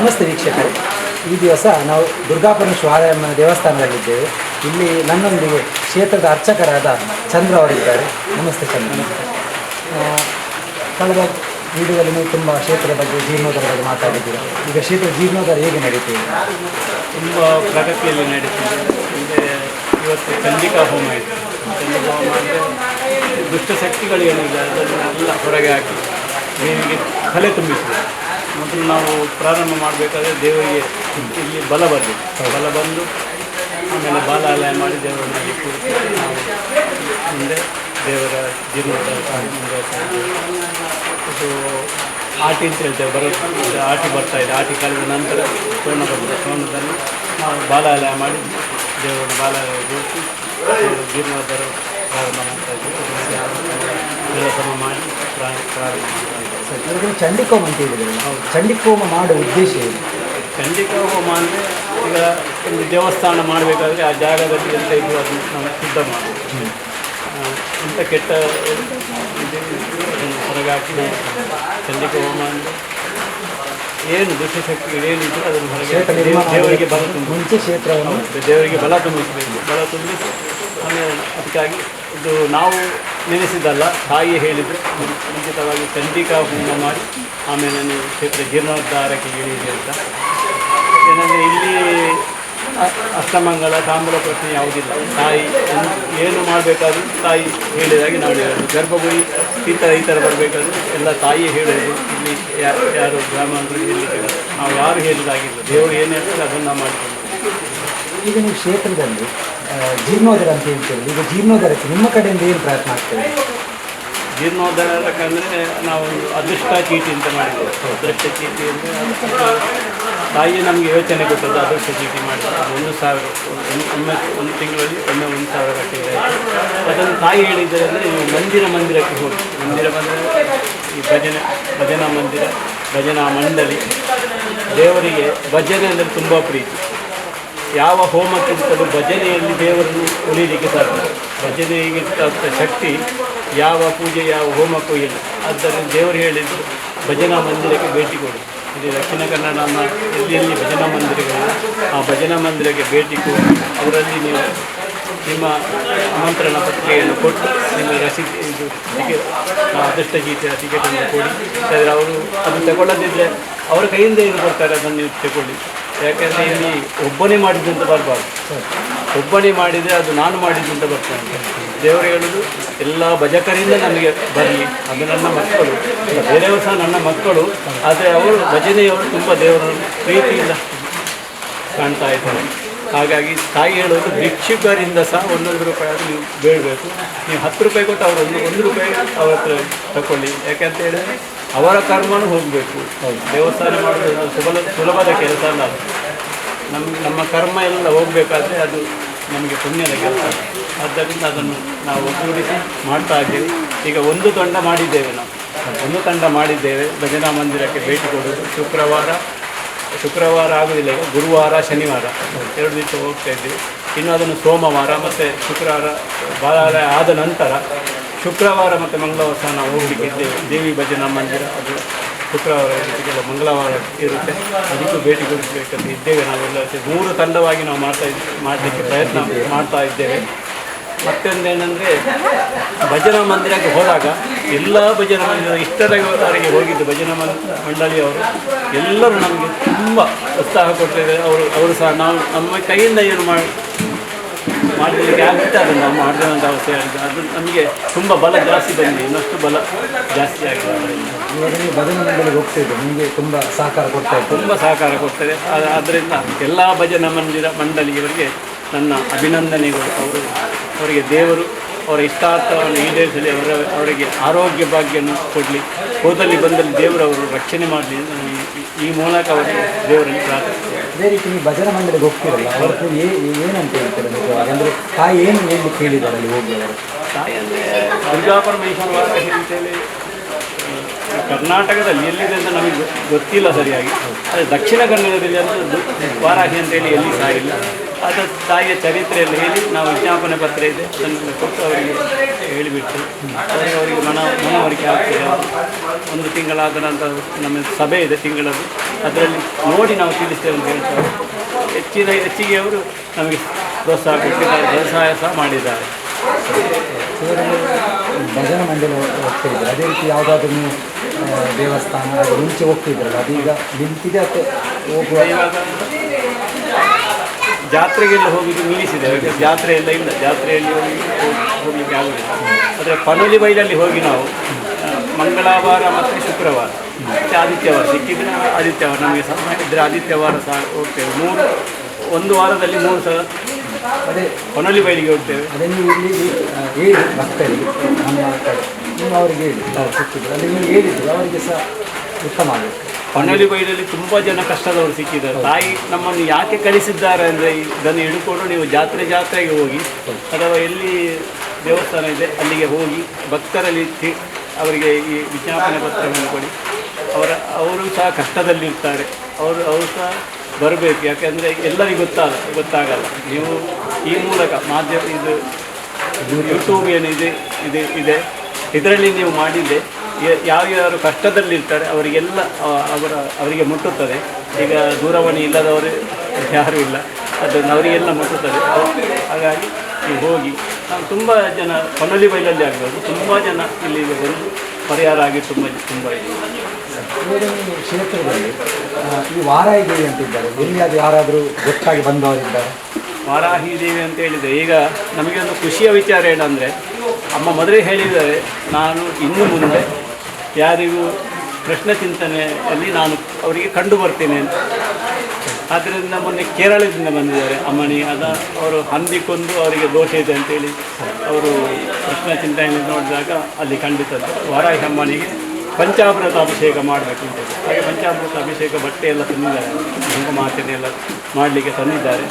ನಮಸ್ತೆ ವೀಕ್ಷಕರೇ, ಈ ದಿವಸ ನಾವು ದುರ್ಗಾಪರಮೇಶ್ವರ ದೇವಸ್ಥಾನದಲ್ಲಿದ್ದೇವೆ. ಇಲ್ಲಿ ನನ್ನೊಂದಿಗೆ ಕ್ಷೇತ್ರದ ಅರ್ಚಕರಾದ ಚಂದ್ರ ಅವರಿದ್ದಾರೆ. ನಮಸ್ತೆ ಚಂದ್ರ. ಕಳೆದ ವಿಡಿಯೋದಲ್ಲಿ ನೀವು ತುಂಬ ಕ್ಷೇತ್ರದ ಬಗ್ಗೆ ಜೀರ್ಣೋದ್ಧಾರ ಬಗ್ಗೆ ಮಾತಾಡಿದ್ದೀರಾ. ಈಗ ಕ್ಷೇತ್ರದ ಜೀರ್ಣೋದ್ಧಾರ ಹೇಗೆ ನಡೀತಿದೆ? ತುಂಬ ಪ್ರಗತಿಯಲ್ಲಿ ನಡೀತಿದೆ. ಅಂದರೆ ಇವತ್ತು ಚಂಡಿಕಾ ಹೋಮ ಇದೆ. ಚಂಡಿಕಾ ಹೋಮ ಅಂದರೆ ದುಷ್ಟಶಕ್ತಿಗಳೇನಿಲ್ಲ ಅದನ್ನೆಲ್ಲ ಹೊರಗೆ ಹಾಕಿ ದೇವಿಗೆ ಕಲೆ ತುಂಬಿಸಿದೆ. ಮೊದಲು ನಾವು ಪ್ರಾರಂಭ ಮಾಡಬೇಕಾದ್ರೆ ದೇವರಿಗೆ ಇಲ್ಲಿ ಬಲ ಬರಬೇಕು. ಬಲ ಬಂದು ಆಮೇಲೆ ಬಾಲಾಲಯ ಮಾಡಿ ದೇವರನ್ನಾಗಿ ಕೂರಿಸಿ ನಾವು ಮುಂದೆ ದೇವರ ಜೀರ್ಣೋದ್ಧಾರ ಇದು ಆಟಿ ಅಂತ ಹೇಳ್ತೇವೆ. ಆಟಿ ಬರ್ತಾ ಇದೆ. ಆಟಿ ಕಳೆದ ನಂತರ ಸೋನ ಬರ್ತದೆ. ಸೋನದಲ್ಲಿ ನಾವು ಬಾಲಾಲಯ ಮಾಡಿ ದೇವರನ್ನು ಬಾಲಾಲಯ ಕೂರಿಸಿ ಜೀರ್ಣೋದ್ಧಾರ ಪ್ರಾರಂಭ ಮಾಡ್ತಾ ಇದ್ದೀವಿ. ಕೆಲಸ ಮಾಡಿ ಪ್ರಾರಂಭ ಮಾಡ್ತಾ ಇದ್ದೀವಿ. ಚಂಡಿಕೋಮ ಅಂತ ಹೇಳಿದರೆ ಹೌದು, ಚಂಡಿಕೋಮ ಮಾಡುವ ಉದ್ದೇಶ ಏನು? ಚಂಡಿಕಾ ಹೋಮ ಅಂದರೆ ಈಗ ಒಂದು ದೇವಸ್ಥಾನ ಮಾಡಬೇಕಾದ್ರೆ ಆ ಜಾಗದಲ್ಲಿ ಎಂತ ಇದ್ದು ಅದನ್ನು ನಾವು ಶುದ್ಧ ಮಾಡಬೇಕು. ಇಂಥ ಕೆಟ್ಟ ಹೊರಗಾಕಿ ಚಂಡಿಕಾ ಹೋಮ ಅಂದರೆ ಏನು ದುಷ್ಟಶಕ್ತಿಗಳು ಏನಿದ್ರು ಅದನ್ನು ಹೊರಗೆ ದೇವರಿಗೆ ಬಲ ಮುಂಚೆ ಕ್ಷೇತ್ರವನ್ನು ದೇವರಿಗೆ ಬಲ ತುಂಬಿಸಬೇಕು. ಬಲ ತುಂಬಿಸಿ ಆಮೇಲೆ ಅದಕ್ಕಾಗಿ ಇದು ನಾವು ನೆನೆಸಿದ್ದಲ್ಲ, ತಾಯಿ ಹೇಳಿದರೆ ಮುಂಚಿತವಾಗಿ ಚಂಡಿಕಾ ಹೋಮ ಮಾಡಿ ಆಮೇಲೆ ನೀವು ಕ್ಷೇತ್ರ ಜೀರ್ಣೋದ್ಧಾರಕ್ಕೆ ಇಳಿಯಿರಿ ಅಂತ. ಏನಂದರೆ ಇಲ್ಲಿ ಅಷ್ಟಮಂಗಲ ತಾಂಬೂಲ ಪ್ರಶ್ನೆ ಯಾವುದಿಲ್ಲ. ತಾಯಿ ಏನು ಮಾಡಬೇಕಾದ್ರೂ ತಾಯಿ ಹೇಳಿದಾಗೆ ನಾವು ಹೇಳೋದು. ಗರ್ಭಗುಡಿ ಈ ಥರ ಬರಬೇಕಾದ್ರೆ ಎಲ್ಲ ತಾಯಿ ಹೇಳೋದು. ಇಲ್ಲಿ ಯಾರು ಬ್ರಾಹ್ಮಣರು ಹೇಳಲಿಕ್ಕೆ ನಾವು ಯಾರು ಹೇಳಿದಾಗಿಲ್ಲ. ದೇವರು ಏನು ಹೇಳ್ತಾರೆ ಅದನ್ನು ನಾವು ಮಾಡ್ತೀವಿ. ಈಗ ನೀವು ಕ್ಷೇತ್ರದಲ್ಲಿ ಜೀರ್ಣೋದ್ಧಾರ ಅಂತ ಹೇಳ್ತೀವಿ. ಈಗ ಜೀರ್ಣೋದ್ಧಾರಕ್ಕೆ ನಿಮ್ಮ ಕಡೆಯಿಂದ ಏನು ಪ್ರಯತ್ನ ಆಗ್ತದೆ? ಜೀರ್ಣೋದ್ಧಾರಕ್ಕಂದರೆ ನಾವು ಅದೃಷ್ಟ ಚೀಟಿ ಅಂತ ಮಾಡಿದ್ದೇವೆ. ಅದೃಷ್ಟ ಚೀಟಿ ಅಂದರೆ ತಾಯಿ ನಮಗೆ ಯೋಚನೆ ಕೊಟ್ಟದ್ದು. ಅದೃಷ್ಟ ಚೀಟಿ ಮಾಡಿದ್ರೆ 1,000 ಒಂದು ತಿಂಗಳಲ್ಲಿ ಒಮ್ಮೆ 1,000 ಕಟ್ಟಿದೆ. ಅದನ್ನು ತಾಯಿ ಹೇಳಿದರೆ ಅಂದರೆ ನೀವು ಮಂದಿರಕ್ಕೆ ಹೋಗಿ ಈ ಭಜನಾ ಮಂದಿರ, ಭಜನಾ ಮಂಡಳಿ. ದೇವರಿಗೆ ಭಜನೆ ಅಂದರೆ ತುಂಬ ಪ್ರೀತಿ. ಯಾವ ಹೋಮಕ್ಕಿಂತಲೂ ಭಜನೆಯಲ್ಲಿ ದೇವರನ್ನು ಉಳಿಲಿಕ್ಕೆ ಸಾಧ್ಯ. ಭಜನೆಗೆ ಶಕ್ತಿ ಯಾವ ಪೂಜೆ ಯಾವ ಹೋಮಕ್ಕೂ ಇಲ್ಲ. ಆದ್ದರಿಂದ ದೇವರು ಹೇಳಿದ್ದು ಭಜನಾ ಮಂದಿರಕ್ಕೆ ಭೇಟಿ ಕೊಡಿ. ಇಲ್ಲಿ ದಕ್ಷಿಣ ಕನ್ನಡ ಎಲ್ಲಿ ಭಜನಾ ಮಂದಿರಗಳು, ಆ ಭಜನಾ ಮಂದಿರಕ್ಕೆ ಭೇಟಿ ಕೊಡಿ. ಅವರಲ್ಲಿ ನೀವು ನಿಮ್ಮ ಆಮಂತ್ರಣ ಪತ್ರಿಕೆಯನ್ನು ಕೊಟ್ಟು ನಿಮ್ಮ ರಸೀದಿ ಇದು ಟಿಕೆಟ್ ಅದೃಷ್ಟ ಚೀಟಿಯ ಟಿಕೆಟನ್ನು ಕೊಡಿ. ಯಾಕಂದರೆ ಅವರು ಅದು ತಗೊಳ್ಳದಿದ್ದರೆ ಅವರ ಕೈಯಿಂದ ಏನು ಕೊಡ್ತಾರೆ ಅದನ್ನು ನೀವು ತಗೊಳ್ಳಿ. ಯಾಕೆಂದರೆ ಇಲ್ಲಿ ಒಬ್ಬನೇ ಮಾಡಿದ್ದಂತ ಬರಬಾರ್ದು. ಒಬ್ಬನೇ ಮಾಡಿದರೆ ಅದು ನಾನು ಮಾಡಿದ್ದಂತ ಬರ್ತೇನೆ. ದೇವರು ಹೇಳೋದು ಎಲ್ಲ ಭಜಕರಿಂದ ನಮಗೆ ಬರಲಿ. ಅದು ನನ್ನ ಮಕ್ಕಳು, ಬೇರೆಯವರು ಸಹ ನನ್ನ ಮಕ್ಕಳು. ಆದರೆ ಅವರು ಭಜನೆಯವರು ತುಂಬ ದೇವರ ಪ್ರೀತಿಯಿಂದ ಕಾಣ್ತಾ ಇದ್ದಾರೆ. ಹಾಗಾಗಿ ತಾಯಿ ಹೇಳೋದು ಭಿಕ್ಷುಕರಿಂದ ಸಹ 1 ರೂಪಾಯಿ ಅದು ನೀವು ಬೇಡಬೇಕು. ನೀವು 10 ರೂಪಾಯಿ ಕೊಟ್ಟು ಅವರು 1 ರೂಪಾಯಿ ಅವ್ರ ಹತ್ರ ತಗೊಳ್ಳಿ. ಯಾಕೆಂತ ಹೇಳಿದರೆ ಅವರ ಕರ್ಮನೂ ಹೋಗಬೇಕು. ದೇವಸ್ಥಾನ ಮಾಡೋದು ಸುಲಭದ ಕೆಲಸ ಅಲ್ಲ. ನಮ್ಮ ಕರ್ಮ ಎಲ್ಲ ಹೋಗಬೇಕಾದ್ರೆ ಅದು ನಮಗೆ ಪುಣ್ಯದ ಕೆಲಸ. ಆದ್ದರಿಂದ ಅದನ್ನು ನಾವು ಒಗ್ಗೂಡಿಸಿ ಮಾಡ್ತಾ ಇದ್ದೇವೆ. ಈಗ 1 ತಂಡ ಮಾಡಿದ್ದೇವೆ. ನಾವು 1 ತಂಡ ಮಾಡಿದ್ದೇವೆ. ಭಜನಾ ಮಂದಿರಕ್ಕೆ ಭೇಟಿ ಕೊಡೋದು ಶುಕ್ರವಾರ ಆಗೋದಿಲ್ಲ. ಈಗ ಗುರುವಾರ ಶನಿವಾರ 2 ದಿವಸ ಹೋಗ್ತಾ ಇದ್ದೀವಿ. ಇನ್ನು ಅದನ್ನು ಸೋಮವಾರ ಮತ್ತು ಶುಕ್ರವಾರ ಬಾಲಾಲಯ ಆದ ನಂತರ ಶುಕ್ರವಾರ ಮತ್ತು ಮಂಗಳವಾರ ಸಹ ನಾವು ಹೋಗಲಿಕ್ಕೆ ಇದ್ದೇವೆ. ದೇವಿ ಭಜನಾ ಮಂದಿರ ಅದು ಶುಕ್ರವಾರ ಇರುತ್ತಿಗೆಲ್ಲ ಮಂಗಳವಾರ ಇರುತ್ತೆ. ಅದಕ್ಕೂ ಭೇಟಿ ಕೊಡಿಸಬೇಕಂತ ಇದ್ದೇವೆ. ನಾವೆಲ್ಲ 3 ತಂಡವಾಗಿ ನಾವು ಮಾಡಲಿಕ್ಕೆ ಪ್ರಯತ್ನ ಮಾಡ್ತಾ ಇದ್ದೇವೆ. ಮತ್ತೊಂದೇನೆಂದರೆ ಭಜನಾ ಮಂದಿರಕ್ಕೆ ಹೋದಾಗ ಎಲ್ಲ ಭಜನಾ ಮಂದಿರ ಇಷ್ಟರವರೆಗೆ ಹೋಗಿದ್ದು ಭಜನಾ ಮಂಡಳಿಯವರು ಎಲ್ಲರೂ ನಮಗೆ ತುಂಬ ಉತ್ಸಾಹ ಕೊಡ್ತಿದ್ದಾರೆ. ಅವರು ಸಹ ನಾವು ನಮ್ಮ ಕೈಯಿಂದ ಏನು ಮಾಡಲಿಕ್ಕೆ ಆಗುತ್ತೆ ಅದನ್ನು ನಾವು ಮಾಡಿದಂಥ ಅವಶ್ಯ ಆಗಿದೆ. ಅದು ನಮಗೆ ತುಂಬ ಬಲ ಜಾಸ್ತಿ ಬಂದಿದೆ. ಇನ್ನಷ್ಟು ಬಲ ಜಾಸ್ತಿ ಆಗಿದೆ. ಇವಾಗ ನೀವು ಭಜನಾ ಮಂಡಳಿಗೆ ಹೋಗ್ತಿದ್ದು ನಿಮಗೆ ತುಂಬ ಸಹಕಾರ ಕೊಡ್ತಾರೆ. ಆದ್ದರಿಂದ ಎಲ್ಲ ಭಜನಾ ಮಂಡಳಿಯವರಿಗೆ ನನ್ನ ಅಭಿನಂದನೆಗಳು. ಅವರಿಗೆ ದೇವರು ಅವರ ಇಷ್ಟಾರ್ಥವನ್ನು ಈಡೇರಿಸಲಿ. ಅವರಿಗೆ ಆರೋಗ್ಯ ಭಾಗ್ಯವನ್ನು ಕೊಡಲಿ. ಹೋದಲ್ಲಿ ಬಂದಲ್ಲಿ ದೇವರು ಅವರು ರಕ್ಷಣೆ ಮಾಡಲಿ. ಈ ಮೂಲಕ ಅವರಿಗೆ ದೇವರಲ್ಲಿ ಪ್ರಾರ್ಥಿಸ್ತಾರೆ. ಅದೇ ರೀತಿ ನೀವು ಭಜನಾ ಮಂಡಳಿಗೆ ಹೋಗ್ತಿರಲ್ಲ, ಅವ್ರದ್ದು ಏನಂತ ಹೇಳ್ತಾರೆ ನಿಜವಾಗ? ಅಂದರೆ ತಾಯಿ ಏನು ಹೇಳಲಿಕ್ಕೆ ಹೇಳಿದ್ದಾರೆ ಅಲ್ಲಿ ಹೋಗಿ? ಅವರು ತಾಯಿ ಅಂದರೆ ದುರ್ಗಾಪರಮೇಶ್ವರ ಅಂತೇಳಿ ಕರ್ನಾಟಕದಲ್ಲಿ ಎಲ್ಲಿದೆ ಅಂತ ನಮಗೆ ಗೊತ್ತಿಲ್ಲ ಸರಿಯಾಗಿ. ಆದರೆ ದಕ್ಷಿಣ ಕನ್ನಡದಲ್ಲಿ ಅಂತೂ ವಾರಾಹಿ ಅಂತೇಳಿ ಎಲ್ಲಿ ಸಹ ಇಲ್ಲ. ಅದು ತಾಯಿಯ ಚರಿತ್ರೆಯಲ್ಲಿ ಹೇಳಿ ನಾವು ವಿಜ್ಞಾಪನೆ ಪತ್ರ ಇದೆ ಅದನ್ನು ಕೊಟ್ಟು ಅವರಿಗೆ ಹೇಳಿಬಿಟ್ಟು ಅವರಿಗೆ ಮನವರಿಕೆ ಆಗ್ತದೆ. ಒಂದು ತಿಂಗಳಾದ ನಂತರ ನಮ್ಮ ಸಭೆ ಇದೆ ತಿಂಗಳದ್ದು, ಅದರಲ್ಲಿ ನೋಡಿ ನಾವು ತಿಳಿಸ್ತೇವೆ ಅಂತ ಹೇಳ್ತಾರೆ. ಹೆಚ್ಚಿಗೆ ಅವರು ನಮಗೆ ಪ್ರೋತ್ಸಾಹ ಕೊಟ್ಟಿದ್ದಾರೆ, ವ್ಯವಸಾಯ ಸಹ ಮಾಡಿದ್ದಾರೆ. ಭಜನಾ ಮಂಡಳಿ ಹೋಗ್ತಾ ಇದ್ದಾರೆ, ಅದೇ ರೀತಿ ಯಾವುದಾದ್ರೂ ನೀವು ದೇವಸ್ಥಾನ ಮುಂಚೆ ಹೋಗ್ತಿದ್ರಲ್ಲ, ಅದೀಗ ನಿಂತಿದೆ ಅಥವಾ ಹೋಗುವ? ಇವಾಗ ಜಾತ್ರೆಗೆಲ್ಲ ಹೋಗಿದ್ದು ನಿಲ್ಲಿಸಿದೆ, ಜಾತ್ರೆ ಎಲ್ಲ ಇಲ್ಲ, ಜಾತ್ರೆಯಲ್ಲಿ ಹೋಗಲಿಕ್ಕೆ ಆಗುವುದಿಲ್ಲ. ಆದರೆ ಪನೋಲಿ ಬೈಲಲ್ಲಿ ಹೋಗಿ ನಾವು ಮಂಗಳವಾರ ಮತ್ತು ಶುಕ್ರವಾರ ಮತ್ತು ಆದಿತ್ಯವಾರ ಸಿಕ್ಕಿದ್ರೆ ಆದಿತ್ಯವಾರ ನಮಗೆ ಸಮಯ ಇದ್ದರೆ ಆದಿತ್ಯವಾರ ಸಹ ಹೋಗ್ತೇವೆ. ಒಂದು ವಾರದಲ್ಲಿ 3 ಸಲ ಅದೇ ಪನೋಲಿ ಬೈಲಿಗೆ ಹೋಗ್ತೇವೆ. ಅದೇ ನೀವು ಇಲ್ಲಿ ಹೇಳಿ ಭಕ್ತರಿಗೆ ನಮ್ಮ ಕಡೆ ನೀವು ಅವರಿಗೆ ಹೇಳಿ ನಾವು ಸಿಕ್ಕಿದ್ರು ಅಲ್ಲಿ ನೀವು ಹೇಳಿದ್ರು ಅವರಿಗೆ ಸಹ ಉತ್ತಮ ಆಗುತ್ತೆ. ಪನೋಲಿ ಬೈಲಲ್ಲಿ ತುಂಬ ಜನ ಕಷ್ಟದವರು ಸಿಕ್ಕಿದ್ದಾರೆ. ತಾಯಿ ನಮ್ಮನ್ನು ಯಾಕೆ ಕಳಿಸಿದ್ದಾರೆ ಅಂದರೆ ಇದನ್ನು ಹಿಡ್ಕೊಂಡು ನೀವು ಜಾತ್ರೆಗೆ ಹೋಗಿ ಅಥವಾ ಎಲ್ಲಿ ದೇವಸ್ಥಾನ ಇದೆ ಅಲ್ಲಿಗೆ ಹೋಗಿ ಭಕ್ತರಲ್ಲಿ ಅವರಿಗೆ ಈ ವಿಜ್ಞಾಪನೆ ಪತ್ರವನ್ನು ಕೊಡಿ. ಅವರು ಸಹ ಕಷ್ಟದಲ್ಲಿರ್ತಾರೆ, ಅವರು ಸಹ ಬರಬೇಕು. ಯಾಕೆಂದರೆ ಎಲ್ಲರಿಗೂ ಗೊತ್ತಾಗಲ್ಲ. ನೀವು ಈ ಮೂಲಕ ಮಾಧ್ಯಮ ಇದು ಯೂಟ್ಯೂಬ್ ಏನಿದೆ ಇದೆ ಇದರಲ್ಲಿ ನೀವು ಮಾಡಿದರೆ ಯಾವ್ಯಾರು ಕಷ್ಟದಲ್ಲಿರ್ತಾರೆ ಅವರಿಗೆಲ್ಲ ಅವರಿಗೆ ಮುಟ್ಟುತ್ತದೆ. ಈಗ ದೂರವಾಣಿ ಇಲ್ಲದವರು ಯಾರೂ ಇಲ್ಲ, ಅದನ್ನು ಅವರಿಗೆಲ್ಲ ಮುಟ್ಟುತ್ತದೆ. ಹಾಗಾಗಿ ನೀವು ಹೋಗಿ ನಾವು ತುಂಬ ಜನ ಪನೋಲಿ ಬೈಲಲ್ಲಿ ಆಗ್ಬೋದು, ತುಂಬ ಜನ ಇಲ್ಲಿಗೆ ಬಂದು ಪರಿಹಾರ ಆಗಿ ತುಂಬ ಇದೆ. ಕ್ಷೇತ್ರದಲ್ಲಿ ಈ ವಾರಾಹಿ ದೇವಿ ಅಂತಿದ್ದಾರೆ, ಎಲ್ಲಿ ಅದು ಯಾರಾದರೂ ಗೊತ್ತಾಗಿ ಬಂದವರಿದ್ದಾರೆ? ವಾರಾಹಿ ದೇವಿ ಅಂತ ಹೇಳಿದರೆ ಈಗ ನಮಗೆ ಒಂದು ಖುಷಿಯ ವಿಚಾರ ಏನಂದರೆ ಅಮ್ಮ ಮೊದಲೇ ಹೇಳಿದ್ದಾರೆ, ನಾನು ಇನ್ನು ಮುಂದೆ ಯಾರಿಗೂ ಕೃಷ್ಣ ಚಿಂತನೆಯಲ್ಲಿ ನಾನು ಅವರಿಗೆ ಕಂಡು ಬರ್ತೇನೆ ಅಂತ. ಆದ್ದರಿಂದ ಮೊನ್ನೆ ಕೇರಳದಿಂದ ಬಂದಿದ್ದಾರೆ ಅಮ್ಮನಿ, ಅವರು ಹಂದಿಕೊಂದು ಅವರಿಗೆ ದೋಷ ಇದೆ ಅಂತೇಳಿ ಅವರು ಕೃಷ್ಣ ಚಿಂತನೆಯಲ್ಲಿ ನೋಡಿದಾಗ ಅಲ್ಲಿ ಖಂಡಿತದ್ದು ವಾರಾಹಿ ಅಮ್ಮನಿಗೆ ಪಂಚಾಮೃತ ಅಭಿಷೇಕ ಮಾಡಬೇಕು ಅಂತೇಳಿ. ಹಾಗೆ ಪಂಚಾಮೃತ ಅಭಿಷೇಕ ಬಟ್ಟೆ ಎಲ್ಲ ತಂದಿದ್ದಾರೆ, ಕುಂಕುಮಾರ್ಚನೆ ಎಲ್ಲ ಮಾಡಲಿಕ್ಕೆ ತಂದಿದ್ದಾರೆ.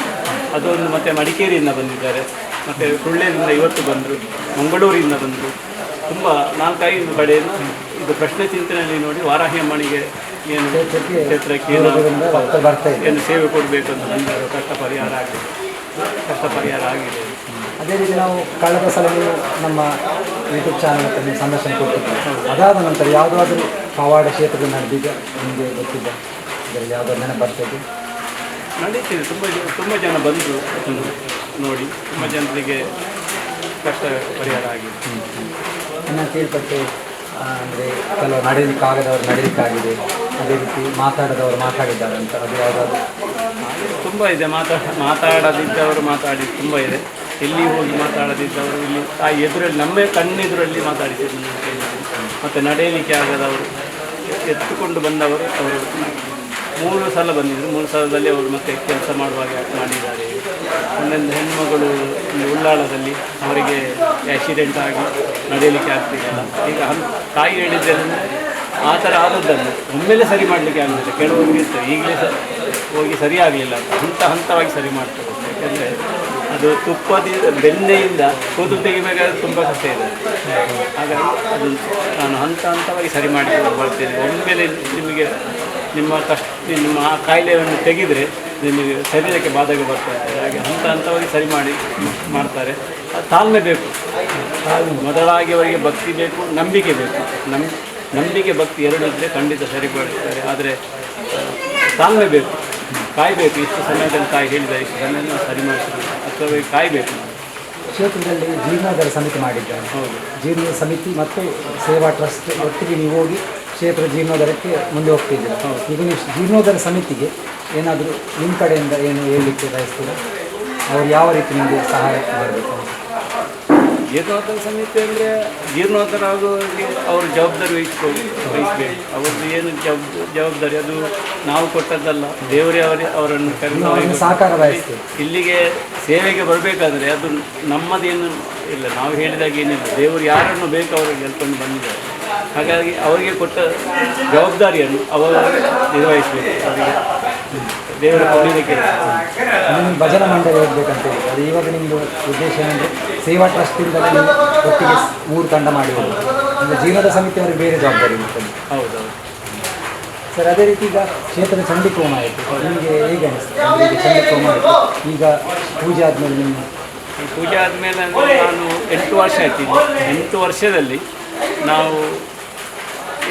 ಅದೊಂದು ಮತ್ತು ಮಡಿಕೇರಿಯಿಂದ ಬಂದಿದ್ದಾರೆ, ಮತ್ತು ಸುಳ್ಳ್ಯದಿಂದ ಇವತ್ತು ಬಂದರು, ಮಂಗಳೂರಿಂದ ಬಂದರು. ತುಂಬ 4-5 ಕಡೆಯಿಂದ ಇದು ಪ್ರಶ್ನೆ ಚಿಂತನೆಯಲ್ಲಿ ನೋಡಿ ವಾರಾಹಿ ಅಮ್ಮನಿಗೆ ಏನು ಕ್ಷೇತ್ರಕ್ಕೆ ಏನು ಸೇವೆ ಕೊಡಬೇಕು ಅಂತ ಬಂದರು. ಕಷ್ಟ ಪರಿಹಾರ ಆಗಿದೆ. ಅದೇ ರೀತಿ ನಾವು ಕಳೆದ ಸಲ ನೀವು ನಮ್ಮ ಯೂಟ್ಯೂಬ್ ಚಾನಲ್ ನೀವು ಸಂದರ್ಶನ ಕೊಟ್ಟಿದ್ದೀವಿ. ಅದಾದ ನಂತರ ಯಾವುದಾದ್ರೂ ಪವಾಡ ಕ್ಷೇತ್ರದಲ್ಲಿ ನಡೆದಿದ್ದ ನಿಮಗೆ ಗೊತ್ತಿದ್ದ ಇದರಲ್ಲಿ ಯಾವುದಾದ್ರು ನೆನಪು ಬರ್ತದೆ? ನಡೀತಿದೆ. ತುಂಬ ಜನ ಬಂದರು ಅದನ್ನು ನೋಡಿ, ತುಂಬ ಜನರಿಗೆ ಕಷ್ಟ ಪರಿಹಾರ ಆಗಿದೆ. ನಾನು ಕೇಳ್ಪಟ್ಟೆ ಅಂದರೆ ಕೆಲವು ನಡೀಲಿಕ್ಕಾಗದವರು ನಡೀಲಿಕ್ಕಾಗಿದೆ, ಅದೇ ರೀತಿ ಮಾತಾಡದವರು ಮಾತಾಡಿದ್ದಾರೆ ಅಂತ, ಅದು ಯಾವುದಾದ್ರು? ತುಂಬ ಇದೆ. ಮಾತಾಡದಿದ್ದವರು ಮಾತಾಡಿ ತುಂಬ ಇದೆ. ಎಲ್ಲಿ ಹೋಗಿ ಮಾತಾಡದಿದ್ದವರು ಇಲ್ಲಿ ಆ ಎದುರಲ್ಲಿ ನಮ್ಮ ಕಣ್ಣೆದುರಲ್ಲಿ ಮಾತಾಡಿಸಿದ್ರು. ಮತ್ತು ನಡೆಯಲಿಕ್ಕೆ ಆಗದವರು ಎತ್ತುಕೊಂಡು ಬಂದವರು ಅವರು 3 ಸಲ ಬಂದಿದ್ದರು. 3 ಸಲದಲ್ಲಿ ಅವರು ಮತ್ತೆ ಕೆಲಸ ಮಾಡುವಾಗ ಮಾಡಿದ್ದಾರೆ. ಒಂದೊಂದು ಹೆಣ್ಮಗಳು ಉಳ್ಳಾಳದಲ್ಲಿ ಅವರಿಗೆ ಆಕ್ಸಿಡೆಂಟ್ ಆಗಿ ನಡೆಯಲಿಕ್ಕೆ ಆಗ್ತಿಲ್ಲ. ಈಗ ತಾಯಿ ಹೇಳಿದ್ದೆಂದರೆ ಆ ಥರ ಆದದ್ದನ್ನು ಒಮ್ಮೆಲೆ ಸರಿ ಮಾಡಲಿಕ್ಕೆ ಆಗೋದಿಲ್ಲ. ಕೆಲವರಿಗೆ ಇರ್ತದೆ ಈಗಲೇ ಹೋಗಿ ಸರಿ ಆಗಲಿಲ್ಲ ಅಂತ ಹಂತವಾಗಿ ಸರಿ ಮಾಡ್ತಾರೆ. ಯಾಕೆಂದರೆ ಅದು ಬೆಣ್ಣೆಯಿಂದ ಕೂದಲು ತೆಗಿಬೇಕಾದ್ರೆ ತುಂಬ ಕಷ್ಟ ಇದೆ. ಹಾಗಾಗಿ ಅದು ನಾನು ಹಂತವಾಗಿ ಸರಿ ಮಾಡಿಕೊಂಡು ಬರ್ತೇನೆ. ಒಮ್ಮೆಲೆ ನಿಮಗೆ ನಿಮ್ಮ ಆ ಕಾಯಿಲೆಯನ್ನು ತೆಗೆದರೆ ನಿಮಗೆ ಶರೀರಕ್ಕೆ ಬಾಧಕ ಬರ್ತದೆ. ಹಾಗೆ ಹಂತವಾಗಿ ಸರಿ ಮಾಡ್ತಾರೆ. ತಾಳ್ಮೆ ಬೇಕು. ಮೊದಲಾಗಿ ಅವರಿಗೆ ಭಕ್ತಿ ಬೇಕು, ನಂಬಿಕೆ ಬೇಕು. ನಂಬಿಕೆ ಭಕ್ತಿ ಎರಡೂ ಇದ್ದರೆ ಖಂಡಿತ ಸರಿಪಡಿಸ್ತಾರೆ. ಆದರೆ ತಾಳ್ಮೆ ಬೇಕು, ಕಾಯಬೇಕು. ಇಷ್ಟು ಸಮಯದಲ್ಲಿ ತಾಯಿ ಹೇಳಿದ್ದಾರೆ, ಇಷ್ಟು ಸಮಯದಲ್ಲಿ ನಾವು ಸರಿ ಮಾಡಿಸ್ತೀವಿ ಅಥವಾ ಕಾಯಬೇಕು. ಕ್ಷೇತ್ರದಲ್ಲಿ ಜೀರ್ಣೋದ್ಧಾರ ಸಮಿತಿ ಮಾಡಿದ್ದಾರೆ. ಹೌದು, ಜೀರ್ಣ ಸಮಿತಿ ಮತ್ತು ಸೇವಾ ಟ್ರಸ್ಟ್ ಒಟ್ಟಿಗೆ ನೀವು ಹೋಗಿ ಕ್ಷೇತ್ರ ಜೀರ್ಣೋದ್ಧಾರಕ್ಕೆ ಮುಂದೆ ಹೋಗ್ತಿದ್ದೀರಾ. ಈಗ ನೀವು ಜೀರ್ಣೋದ್ಧಾರ ಸಮಿತಿಗೆ ಏನಾದರೂ ನಿಮ್ಮ ಕಡೆಯಿಂದ ಏನು ಹೇಳಲಿಕ್ಕೆ ಬಯಸ್ತೀರಾ? ಅವರು ಯಾವ ರೀತಿ ನಿಮಗೆ ಸಹಾಯ ಮಾಡಬೇಕು? ಜೀರ್ಣೋದ್ಧಾರ ಸಮಿತಿ ಅಂದರೆ ಜೀರ್ಣೋದ್ಧಾರ ಆಗುವವರಿಗೆ ಅವರು ಜವಾಬ್ದಾರಿ ವಹಿಸಬೇಕು. ಅವ್ರದ್ದು ಏನು ಜವಾಬ್ದಾರಿ ಅದು ನಾವು ಕೊಟ್ಟದ್ದಲ್ಲ, ದೇವರೇ ಅವರನ್ನು ಕರೆದು ಸಹಕಾರ ಬಯಸ್ತೀವಿ. ಇಲ್ಲಿಗೆ ಸೇವೆಗೆ ಬರಬೇಕಾದ್ರೆ ಅದು ನಮ್ಮದೇನು ಇಲ್ಲ, ನಾವು ಹೇಳಿದಾಗ ಏನಿಲ್ಲ. ದೇವರು ಯಾರನ್ನು ಬೇಕು ಅವರಿಗೆ ಹೇಳ್ಕೊಂಡು ಬಂದಿದ್ದಾರೆ. ಹಾಗಾಗಿ ಅವರಿಗೆ ಕೊಟ್ಟ ಜವಾಬ್ದಾರಿಯನ್ನು ಅವರು ನಿರ್ವಹಿಸಬೇಕು. ಅವರಿಗೆ ದೇವರ ಕೊಡಲಿಕ್ಕೆ ನಿಮ್ಮ ಭಜನಾ ಮಂಡಳಿ ಹೋಗ್ಬೇಕಂತ ಹೇಳಿ ಅದು ಇವಾಗ ನಿಮ್ಮದು ಉದ್ದೇಶ ಏನಂದರೆ ಸೇವಾ ಟ್ರಸ್ಟಿಂದಲೇ ನೀವು ಒಟ್ಟಿಗೆ 3 ತಂಡ ಮಾಡಿ ಹೋಗೋದು. ಅಂದರೆ ಜೀರ್ಣೋದ್ಧಾರ ಸಮಿತಿಯವರಿಗೆ ಬೇರೆ ಜವಾಬ್ದಾರಿ ಇರ್ತದೆ. ಹೌದೌದು. ಸರ್ ಅದೇ ರೀತಿ ಈಗ ಕ್ಷೇತ್ರದ ಚಂಡಿಕೋಮ ಆಯಿತು, ನಿಮಗೆ ಹೇಗೆ ಅನಿಸ್ತದೆ? ಅಂದ್ರೆ ಈಗ ಚಂಡಿಕೋಮ ಆಯಿತು, ಈಗ ಪೂಜೆ ಆದಮೇಲೆ ನಿಮ್ಮ ಈ ಪೂಜೆ ಆದಮೇಲೆ ನಾನು 8 ವರ್ಷ ಆಯ್ತು ಇಲ್ಲಿ. 8 ವರ್ಷದಲ್ಲಿ ನಾವು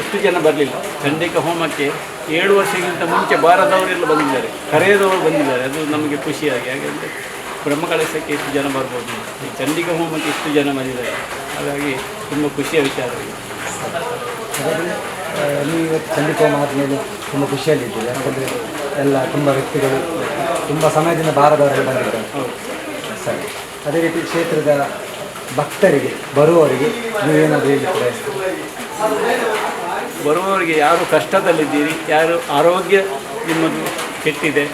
ಎಷ್ಟು ಜನ ಬರಲಿಲ್ಲ ಚಂಡಿಕಾ ಹೋಮಕ್ಕೆ. 7 ವರ್ಷಕ್ಕಿಂತ ಮುಂಚೆ ಬಾರದವರೆಲ್ಲ ಬಂದಿದ್ದಾರೆ, ಕರೆಯದವರು ಬಂದಿದ್ದಾರೆ. ಅದು ನಮಗೆ ಖುಷಿಯಾಗಿ, ಹಾಗೆಂದರೆ ಬ್ರಹ್ಮಕಲಶಕ್ಕೆ ಎಷ್ಟು ಜನ ಬರ್ಬೋದು, ಈ ಚಂಡಿಕಾ ಹೋಮಕ್ಕೆ ಎಷ್ಟು ಜನ ಬಂದಿದ್ದಾರೆ. ಹಾಗಾಗಿ ತುಂಬ ಖುಷಿಯ ವಿಚಾರ. ಹಾಗಾಗಿ ನೀವು ಇವತ್ತು ಚಂಡಿಕೋಮ ಆದಮೇಲೆ ತುಂಬ ಖುಷಿಯಲ್ಲಿದ್ದೀರಿ, ಯಾಕಂದರೆ ಎಲ್ಲ ತುಂಬ ವ್ಯಕ್ತಿಗಳು ತುಂಬ ಸಮಯದಿಂದ ಬಾರದವರೆಲ್ಲ ಬಂದಿದ್ದಾರೆ. ಹೌದು. ಸರಿ, ಅದೇ ರೀತಿ ಕ್ಷೇತ್ರದ ಭಕ್ತರಿಗೆ ಬರುವವರಿಗೆ ನೀವೇನಾದರೂ ಹೇಳಲಿಕ್ಕೆ ಬಯಸ್ತೀರಿ? ಬರುವವರಿಗೆ ಯಾರು ಕಷ್ಟದಲ್ಲಿದ್ದೀರಿ, ಯಾರು ಆರೋಗ್ಯ ನಿಮ್ಮದು ಕೆಟ್ಟಿದೆ,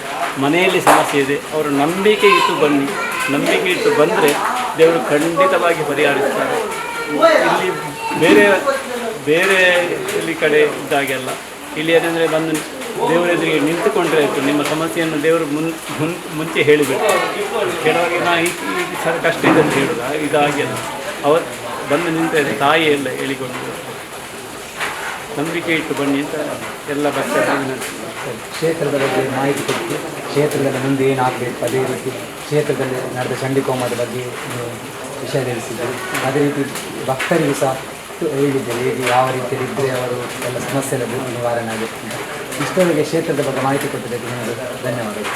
ಮನೆಯಲ್ಲಿ ಸಮಸ್ಯೆ ಇದೆ, ಅವರು ನಂಬಿಕೆ ಇಟ್ಟು ಬನ್ನಿ. ನಂಬಿಕೆ ಇಟ್ಟು ಬಂದರೆ ದೇವರು ಖಂಡಿತವಾಗಿ ಪರಿಹರಿಸ್ತಾರೆ. ಇಲ್ಲಿ ಬೇರೆ ಬೇರೆ ಇಲ್ಲಿ ಕಡೆ ಇದ್ದಾಗೆಲ್ಲ ಇಲ್ಲಿ ಏನಂದರೆ ಬಂದು ದೇವರ ಎದುರಿಗೆ ನಿಂತುಕೊಂಡ್ರೆ ಆಯಿತು, ನಿಮ್ಮ ಸಮಸ್ಯೆಯನ್ನು ದೇವರು ಮುಂಚೆ ಹೇಳಿಬಿಟ್ಟು ಕೆಲವರಿಗೆ ನಾ ಈ ಸರ್ ಕಷ್ಟ ಇದೆ ಅಂತ ಹೇಳೋದು, ಇದಾಗಿಲ್ಲ. ಅವತ್ತು ಬಂದು ನಿಂತ ತಾಯಿ ಎಲ್ಲ ಹೇಳಿಕೊಂಡು ನಂಬಿಕೆ ಇಟ್ಟು ಬನ್ನಿ ಅಂತ ಎಲ್ಲ ಭಕ್ತರಿಗೆ ಕ್ಷೇತ್ರದ ಬಗ್ಗೆ ಮಾಹಿತಿ ಕೊಟ್ಟು ಕ್ಷೇತ್ರದಲ್ಲಿ ಮುಂದೆ ಏನಾಗಬೇಕು, ಅದೇ ರೀತಿ ಕ್ಷೇತ್ರದಲ್ಲಿ ನಡೆದ ಚಂಡಿಕೋಮದ ಬಗ್ಗೆ ನೀವು ವಿಷಯ ತಿಳಿಸಿದ್ದೀರಿ. ಅದೇ ರೀತಿ ಭಕ್ತರಿಗೂ ಸಹ ಹೇಳಿದ್ದೀರಿ, ಹೇಗೆ ಯಾವ ರೀತಿಯಲ್ಲಿ ಇದ್ದರೆ ಅವರು ಎಲ್ಲ ಸಮಸ್ಯೆ ನಿವಾರಣೆ ಆಗುತ್ತೆ ಅಂತ. ಇಷ್ಟೊಳಗೆ ಕ್ಷೇತ್ರದ ಬಗ್ಗೆ ಮಾಹಿತಿ ಕೊಟ್ಟಿದ್ದಕ್ಕೆ ನಿಮಗೆ ಧನ್ಯವಾದಗಳು.